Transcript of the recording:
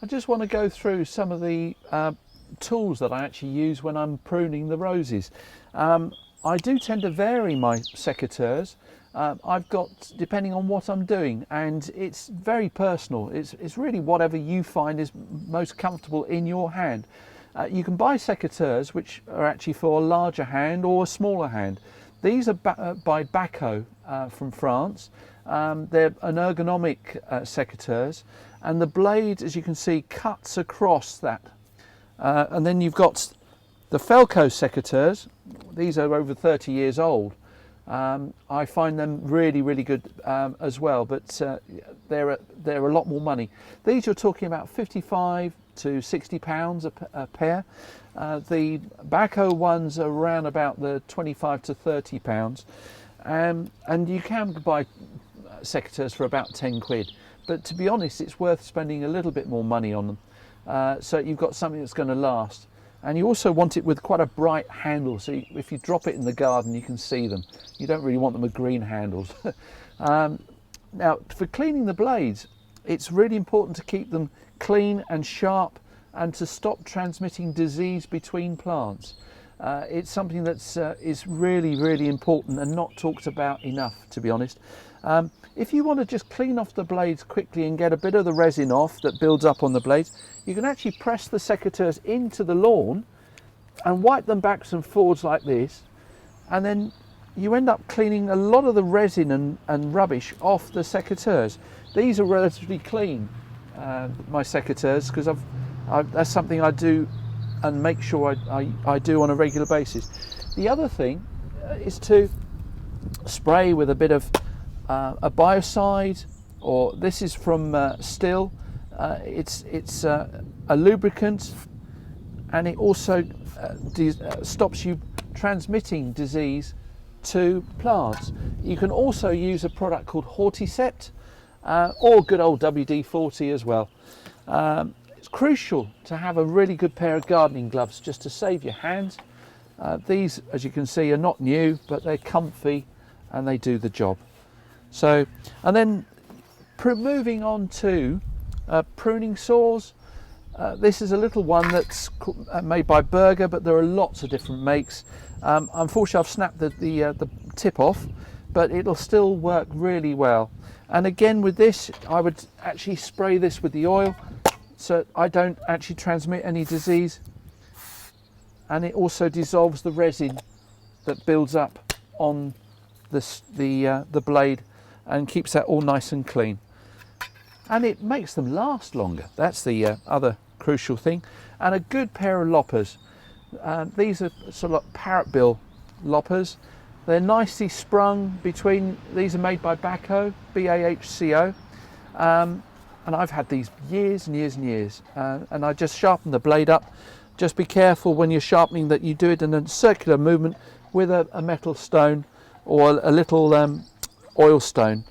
I just want to go through some of the tools that I actually use when I'm pruning the roses. I do tend to vary my secateurs. I've got, depending on what I'm doing, and it's very personal. It's really whatever you find is most comfortable in your hand. You can buy secateurs which are actually for a larger hand or a smaller hand. These are by Baco from France. They're an ergonomic secateurs, and the blade, as you can see, cuts across that. And then you've got the Felco secateurs. These are over 30 years old. I find them really good as well, but they're a lot more money. These you're talking about 55 to 60 pounds a pair. The Baco ones are around about the 25 to 30 pounds, and you can buy secateurs for about 10 quid. But to be honest, it's worth spending a little bit more money on them, so you've got something that's going to last. And you also want it with quite a bright handle, so if you drop it in the garden you can see them. You don't really want them with green handles. Now, for cleaning the blades, it's really important to keep them clean and sharp, and to stop transmitting disease between plants. It's something that's is really important and not talked about enough, to be honest. If you want to just clean off the blades quickly and get a bit of the resin off that builds up on the blades, you can actually press the secateurs into the lawn and wipe them backwards and forwards like this, and then you end up cleaning a lot of the resin and rubbish off the secateurs. These are relatively clean, my secateurs, because that's something I do and make sure I do on a regular basis. The other thing is to spray with a bit of a biocide, or this is from Still. It's a lubricant, and it also stops you transmitting disease to plants. You can also use a product called Horticept, or good old WD-40 as well. It's crucial to have a really good pair of gardening gloves just to save your hands. These, as you can see, are not new, but they're comfy and they do the job. So, and then moving on to pruning saws. This is a little one that's made by Berger, but there are lots of different makes. Unfortunately, I've snapped the tip off, but it'll still work really well. And again, with this, I would actually spray this with the oil, so I don't actually transmit any disease. And it also dissolves the resin that builds up on the blade, and keeps that all nice and clean. And it makes them last longer. That's the other crucial thing. And a good pair of loppers. These are sort of like parrot bill loppers. They're nicely sprung between. These are made by Baco, B-A-H-C-O. And I've had these years and years. And I just sharpen the blade up. Just be careful when you're sharpening that you do it in a circular movement with a metal stone or a little oil stone,